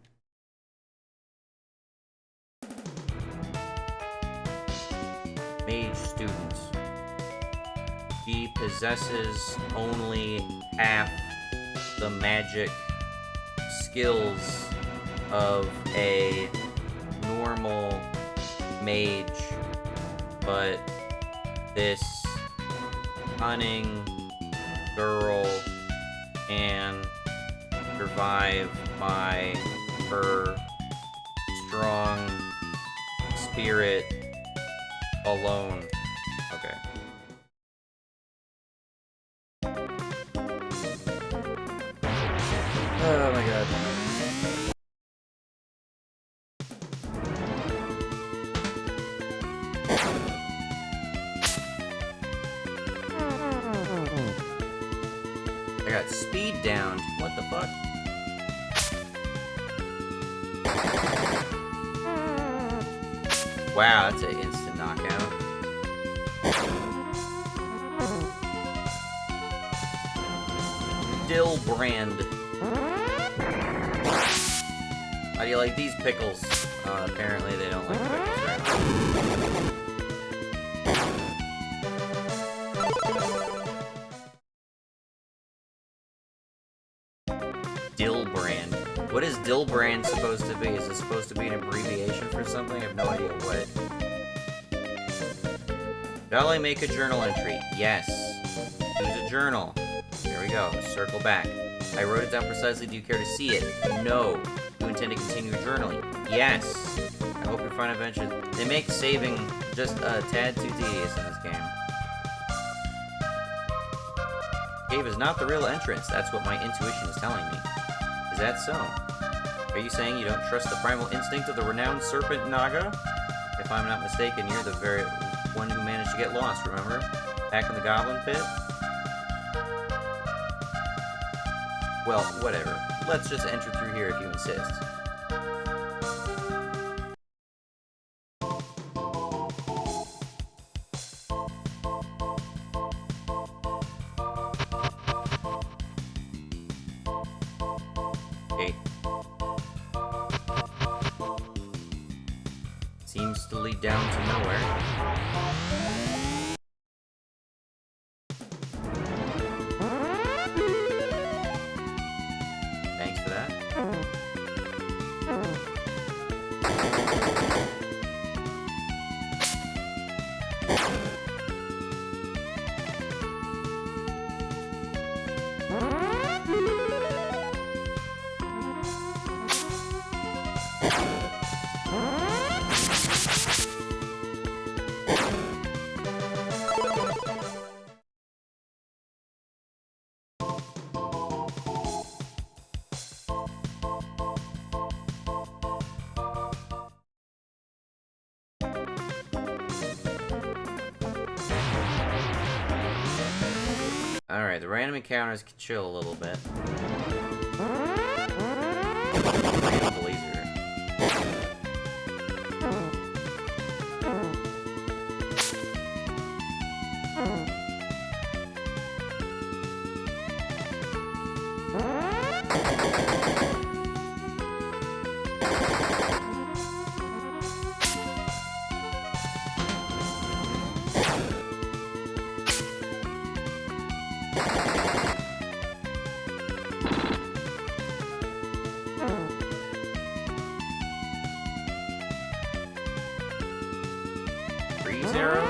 Mage student. She possesses only half the magic skills of a normal mage, but this cunning girl can survive by her strong spirit alone. Okay. Oh my god. I got speed down. What the fuck? Wow, that's an instant knockout. dill brand. How do you like these pickles? Apparently they don't like pickles very much. Dill brand. What is dill brand supposed to be? Is it supposed to be an abbreviation for something? I have no idea what. Shall I make a journal entry? Yes. Choose a journal. Here we go. Circle back. I wrote it down precisely. Do you care to see it? No. Do you intend to continue journaling? Yes. I hope you find adventure. They make saving just a tad too tedious in this game. Cave is not the real entrance. That's what my intuition is telling me. Is that so? Are you saying you don't trust the primal instinct of the renowned serpent Naga? If I'm not mistaken, you're the very one who managed to get lost, remember? Back in the goblin pit? Well, whatever. Let's just enter through here if you insist. Okay. Seems to lead down to nowhere. Thanks for that. Alright, the random encounters can chill a little bit. Random laser. Freeze arrow?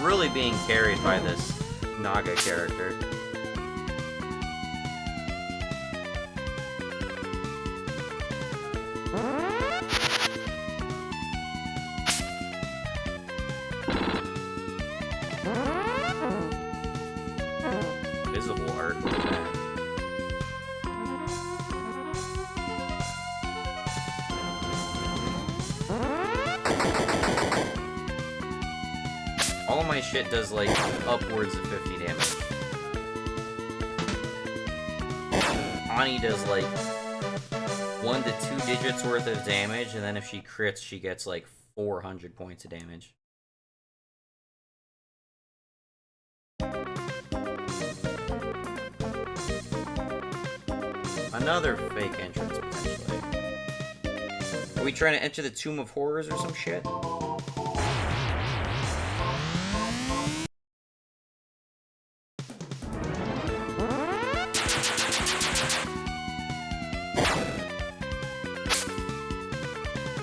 Really being carried by this Naga character. Visible art. What is that? All my shit does like upwards of 50 damage. Ani does like 1 to 2 digits worth of damage, and then if she crits, she gets like 400 points of damage. Another fake entrance, potentially. Are we trying to enter the Tomb of Horrors or some shit?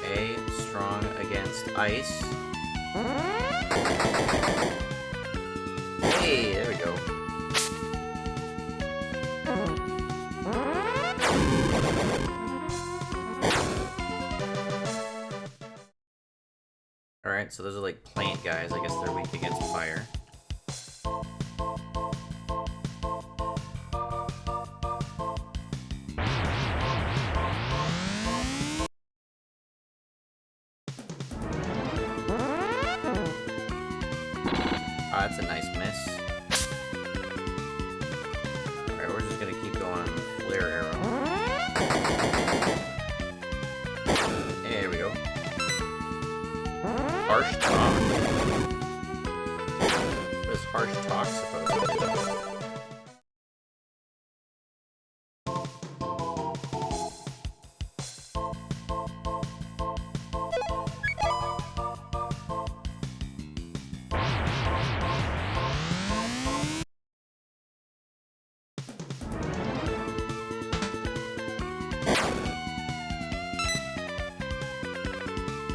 A, strong against ice. Hey, there we go. Alright, so those are like plant guys. I guess they're weak against fire. Ah, that's a nice miss. Alright, we're just gonna keep going on the flare arrow. There we go. harsh talk? What is harsh talk supposed to do?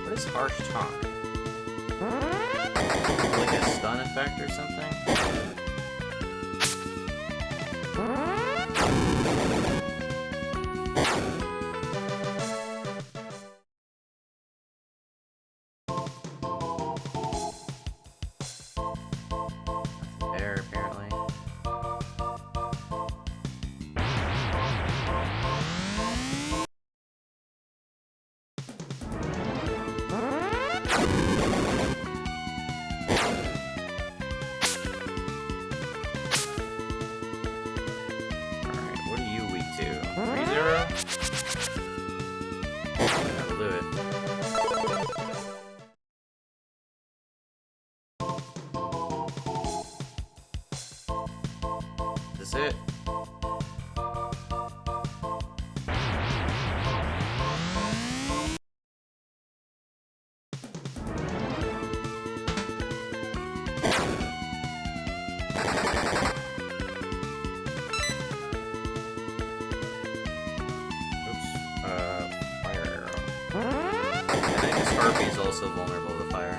What is harsh talk? Like a stun effect or something? Nothing there, apparently. That'll do it. Is this it? Harvey is also vulnerable to fire.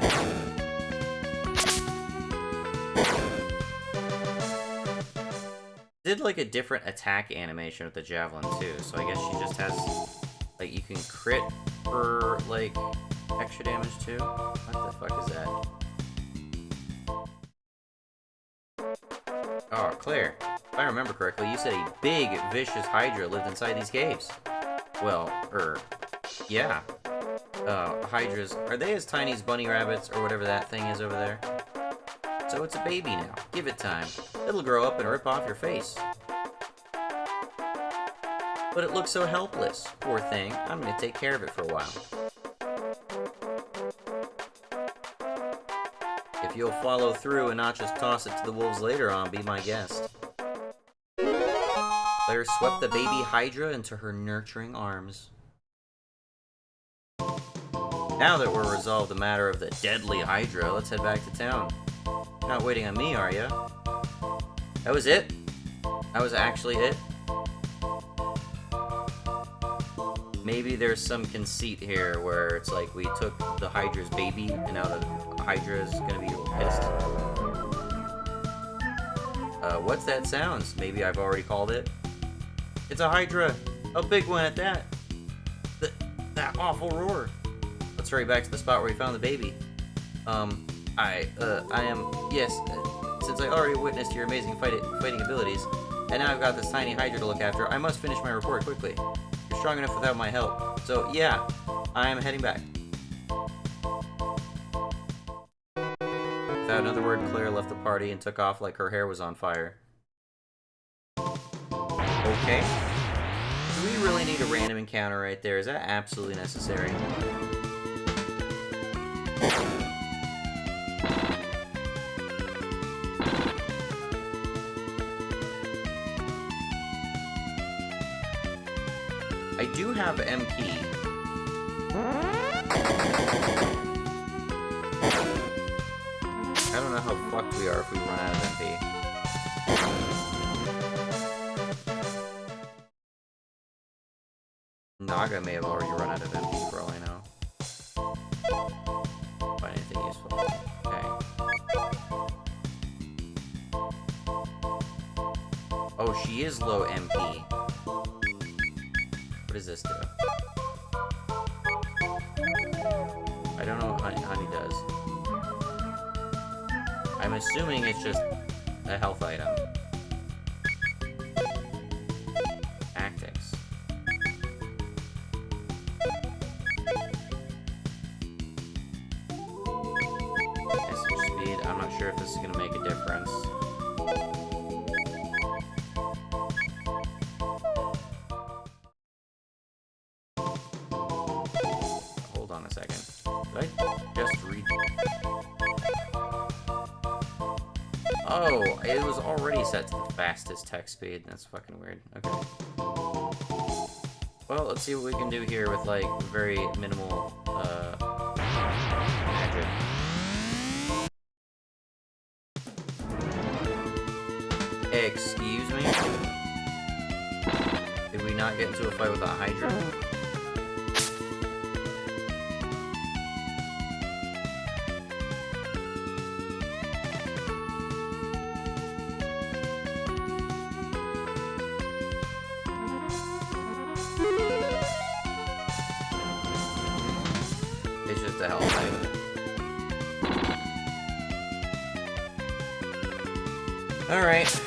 Did like a different attack animation with the javelin too, so I guess she just has like you can crit for like extra damage too. What the fuck is that? Oh, Claire, if I remember correctly, you said a big, vicious Hydra lived inside these caves. Well, yeah. Hydras, are they as tiny as bunny rabbits or whatever that thing is over there? So it's a baby now. Give it time. It'll grow up and rip off your face. But it looks so helpless. Poor thing. I'm gonna take care of it for a while. If you'll follow through and not just toss it to the wolves later on, be my guest. Claire swept the baby Hydra into her nurturing arms. Now that we're resolved the matter of the deadly Hydra, let's head back to town. You're not waiting on me, are ya? That was it? That was actually it? Maybe there's some conceit here where it's like we took the Hydra's baby and now the Hydra's gonna be pissed. What's that sounds? Maybe I've already called it. It's a Hydra! A big one at that! That awful roar! Let's hurry back to the spot where we found the baby. Yes, since I already witnessed your amazing fighting abilities, and now I've got this tiny Hydra to look after, I must finish my report quickly. You're strong enough without my help. So, yeah, I am heading back. Without another word, Claire left the party and took off like her hair was on fire. Okay. Do we really need a random encounter right there? Is that absolutely necessary? I do have MP. I don't know how fucked we are if we run out of MP. Naga may have already run out of MP for all I know. Find anything useful. Okay. Oh, she is low MP. What does this do? I don't know what honey does. I'm assuming it's just a health item. Tactics. Message speed. I'm not sure if this is going to make a difference. Did I just read? Oh, it was already set to the fastest text speed. That's fucking weird. Okay. Well, let's see what we can do here with, like, very minimal, magic. Excuse me? Did we not get into a fight with a Hydra? It's just a hell fight. Alright.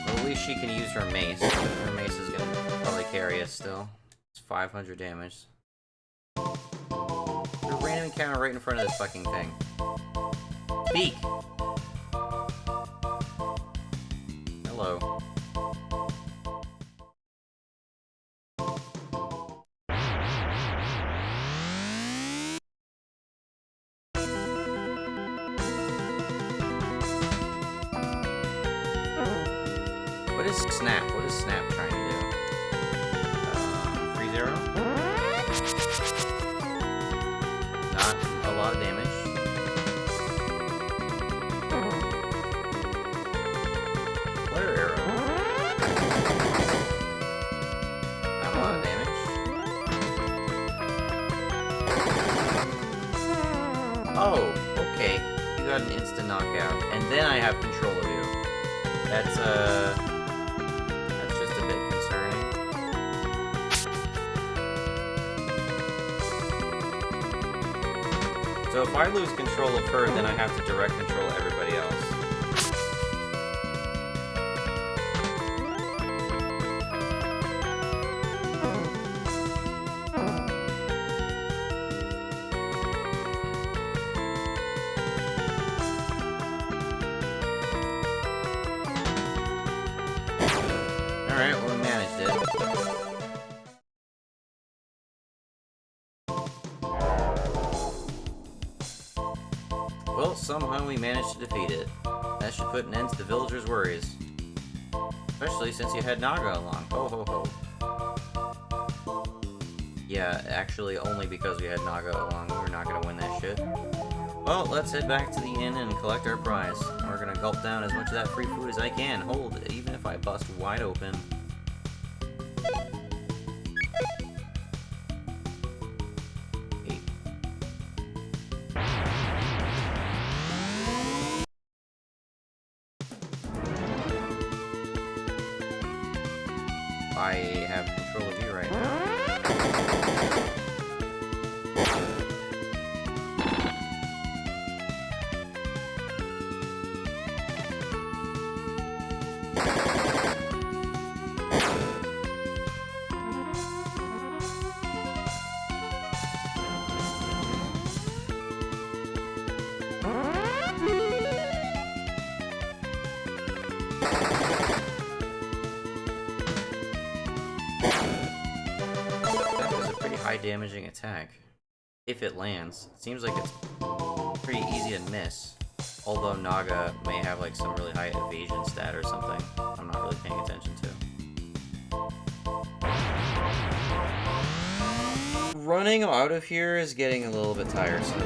Well, at least she can use her mace. Her mace is gonna probably carry us still. It's 500 damage. There's a random encounter right in front of this fucking thing. Speak! Hello. What is Snap? What is Snap trying to do? 3-0? Not a lot of damage. Flare arrow. Not a lot of damage. Oh, okay. You got an instant knockout. And then I have control of you. That's just a bit concerning. So if I lose control of her, then I have to direct control everybody else. Alright, well, we managed it. Well, somehow we managed to defeat it. That should put an end to the villagers' worries. Especially since you had Naga along. Ho ho ho. Yeah, actually only because we had Naga along, we're not gonna win that shit. Well, let's head back to the inn and collect our prize. We're gonna gulp down as much of that free food as I can. Hold, even if I bust wide open. I have control of you right now. High damaging attack. If it lands. It seems like it's pretty easy to miss. Although Naga may have like some really high evasion stat or something I'm not really paying attention to. Running out of here is getting a little bit tiresome.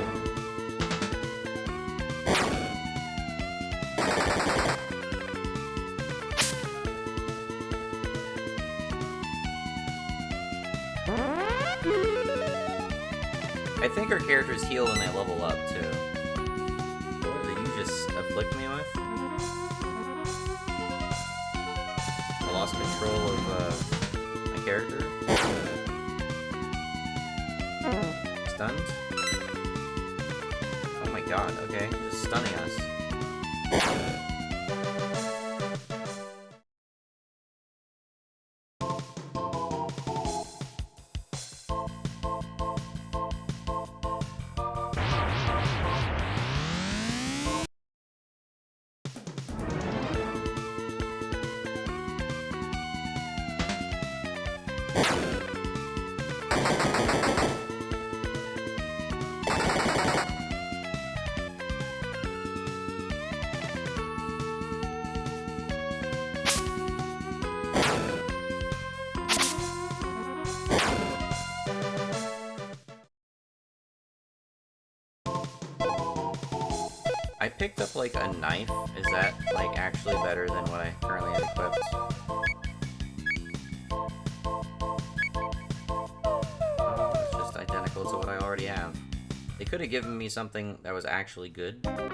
I think our characters heal when they level up, too. What did you just afflict me with? I lost control of, my character? Stunned? Oh my god, okay. Just stunning us. picked up, like, a knife. Is that, like, actually better than what I currently have equipped? Oh, it's just identical to what I already have. They could have given me something that was actually good. I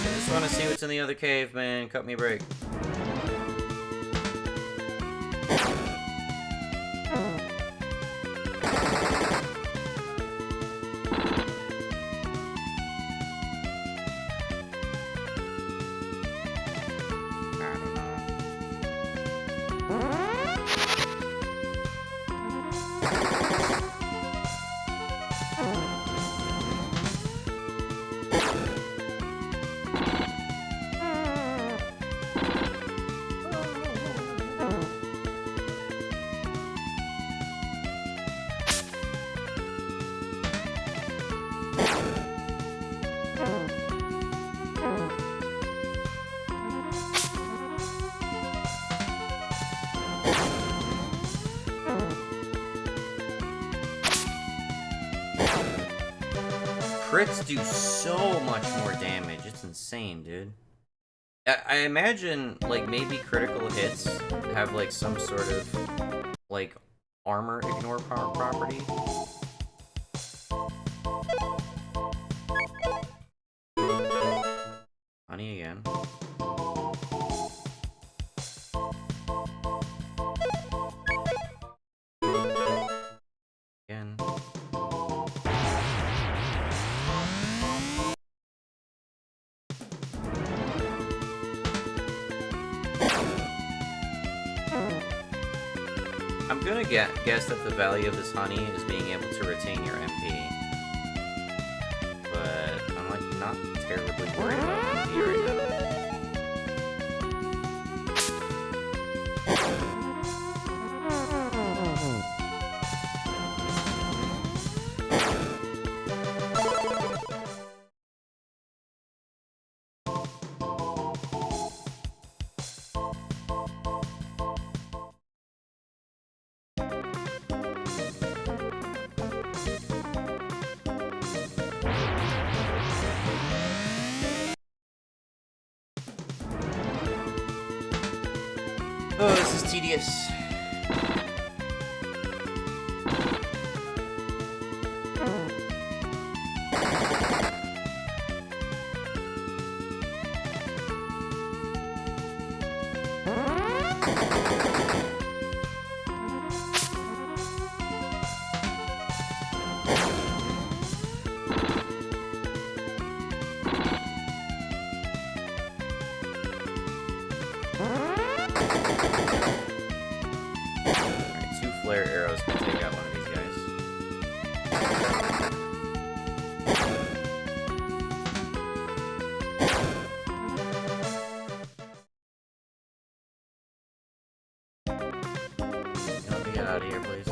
just want to see what's in the other cave, man. Cut me a break. Crits do so much more damage. It's insane, dude. I imagine, like, maybe critical hits have, like, some sort of, like, armor ignore property. Honey again. Again. I'm gonna guess that the value of this honey is being able to retain your MP. But I'm, like, not terribly worried about MP right now. Oh, this is tedious. Flare arrows can take out one of these guys. Let me get out of here, please.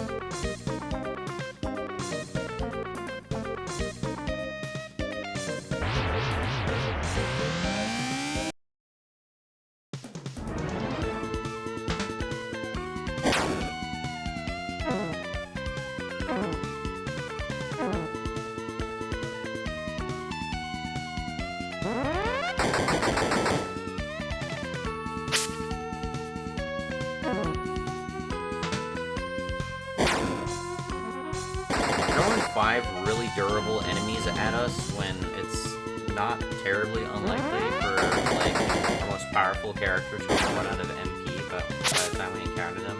Throwing 5 really durable enemies at us when it's not terribly unlikely for, like, the most powerful character to run out of MP by the time we encounter them.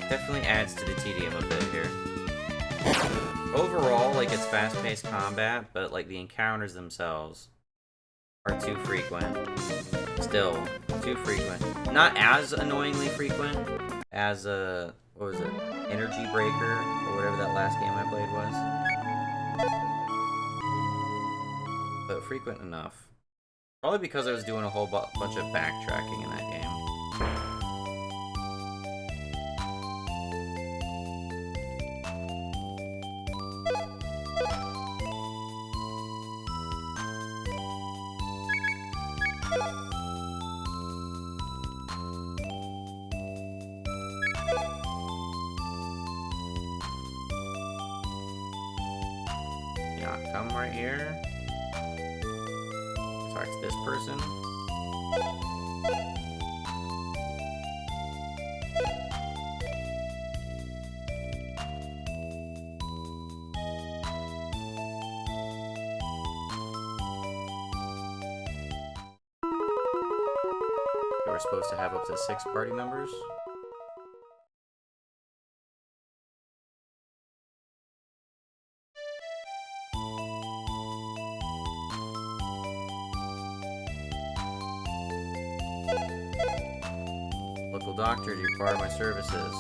Definitely adds to the tedium a bit here. Overall, like, it's fast-paced combat, but, like, the encounters themselves are too frequent. Still, too frequent. Not as annoyingly frequent as, what was it? Energy Breaker, or whatever that last game I played was. But frequent enough. Probably because I was doing a whole bunch of backtracking in that game. come right here. Talk to this person. We're supposed to have up to 6 party members. Local doctor, do you require my services?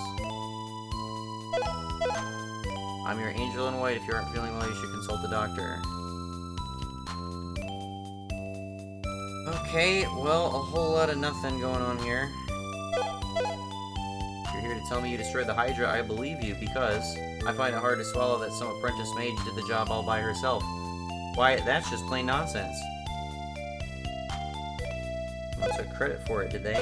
I'm your angel in white. If you aren't feeling well, you should consult the doctor. Okay, well, a whole lot of nothing going on here. You're here to tell me you destroyed the Hydra. I believe you, because I find it hard to swallow that some apprentice mage did the job all by herself. Why, that's just plain nonsense. No one took credit for it, did they?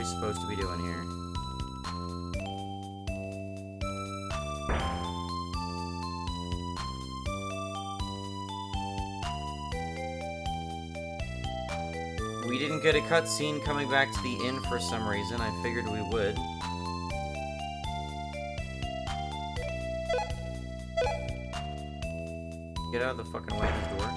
Supposed to be doing here? We didn't get a cutscene coming back to the inn for some reason. I figured we would. Get out of the fucking way of this door.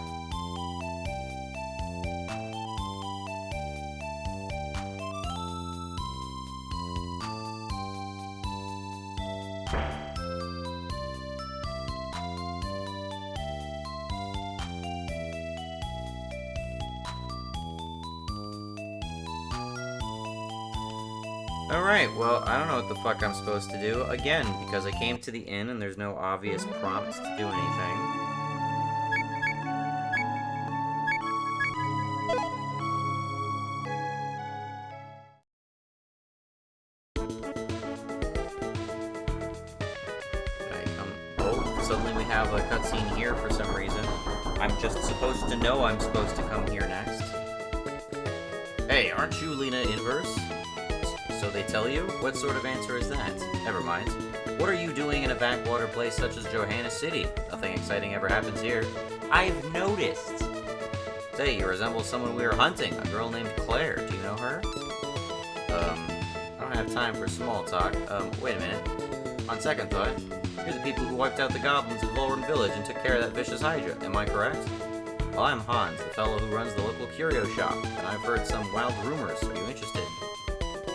Alright, well, I don't know what the fuck I'm supposed to do. Again, because I came to the inn and there's no obvious prompt to do anything. Oh, suddenly we have a cutscene here for some reason. I'm just supposed to know I'm supposed to come here next. Hey, aren't you Lena Inverse? So they tell you? What sort of answer is that? Never mind. What are you doing in a backwater place such as Johanna City? Nothing exciting ever happens here. I've noticed. Say, you resemble someone we were hunting, a girl named Claire. Do you know her? I don't have time for small talk. Wait a minute. On second thought, you're the people who wiped out the goblins of Volren Village and took care of that vicious Hydra. Am I correct? Well, I'm Hans, the fellow who runs the local curio shop, and I've heard some wild rumors. Are you interested?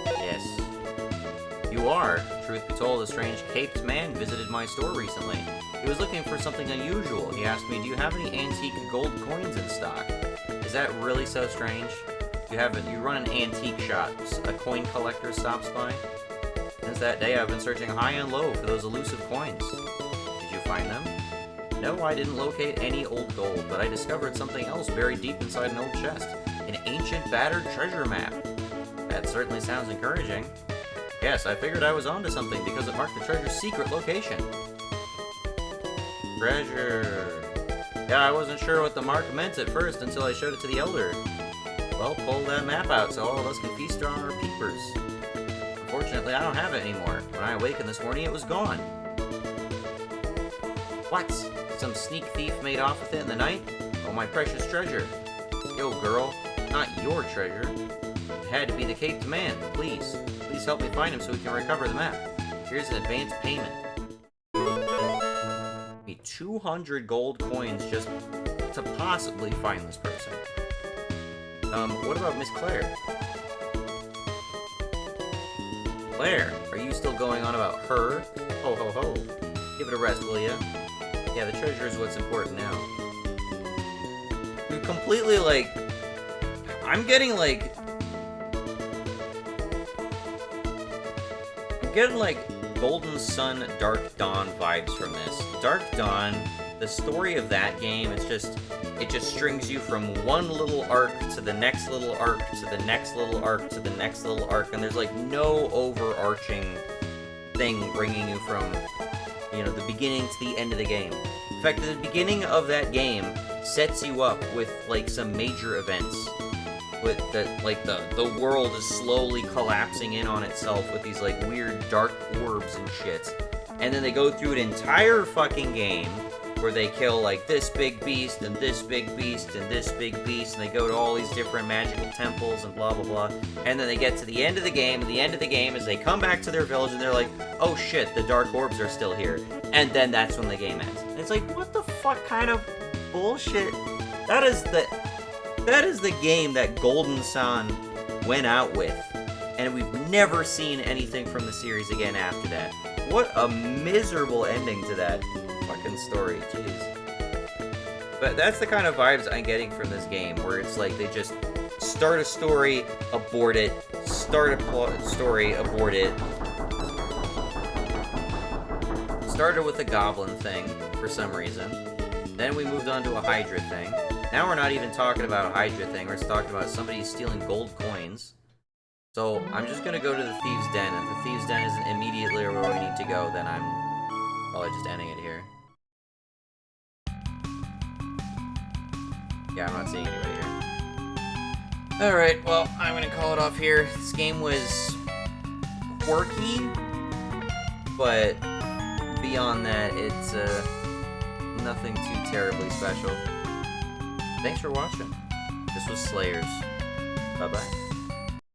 Yes. You are. Truth be told, a strange caped man visited my store recently. He was looking for something unusual. He asked me, do you have any antique gold coins in stock? Is that really so strange? You run an antique shop. A coin collector stops by? Since that day, I've been searching high and low for those elusive coins. Did you find them? No, I didn't locate any old gold, but I discovered something else buried deep inside an old chest. An ancient, battered treasure map. That certainly sounds encouraging. Yes, I figured I was onto something because it marked the treasure's secret location. Treasure. Yeah, I wasn't sure what the mark meant at first until I showed it to the elder. Well, pull that map out so all of us can feast on our peepers. Unfortunately, I don't have it anymore. When I awakened this morning, it was gone. What? Some sneak thief made off with it in the night? Oh, my precious treasure. Yo, girl. Not your treasure. It had to be the caped man. Please help me find him so we can recover the map. Here's an advance payment. 200 gold coins just to possibly find this person. What about Miss Claire? Claire, are you still going on about her? Ho ho ho. Give it a rest, will ya? Yeah, the treasure is what's important now. You completely, I'm getting, Golden Sun, Dark Dawn vibes from this. Dark Dawn, the story of that game, it just strings you from one little arc to the next little arc to the next little arc to the next little arc, and there's no overarching thing bringing you from You know, the beginning to the end of the game. In fact, the beginning of that game sets you up with, like, some major events. With the world is slowly collapsing in on itself with these, like, weird dark orbs and shit. And then they go through an entire fucking game where they kill, like, this big beast and this big beast and this big beast, and they go to all these different magical temples and blah blah blah. And then they get to the end of the game, and the end of the game is they come back to their village and they're like, oh shit, the dark orbs are still here. And then that's when the game ends. And it's like, what the fuck kind of bullshit? That is the game that Golden Sun went out with. And we've never seen anything from the series again after that. What a miserable ending to that fucking story, jeez. But that's the kind of vibes I'm getting from this game, where it's like they just start a story, abort it, start a story, abort it. Started with a goblin thing, for some reason. Then we moved on to a Hydra thing. Now we're not even talking about a Hydra thing, we're just talking about somebody stealing gold coins. So, I'm just gonna go to the Thieves' Den. If the Thieves' Den isn't immediately where we need to go, then I'm probably just ending it here. Yeah, I'm not seeing anybody here. Alright, well, I'm gonna call it off here. This game was quirky, but beyond that, it's nothing too terribly special. Thanks for watching. This was Slayers. Bye-bye.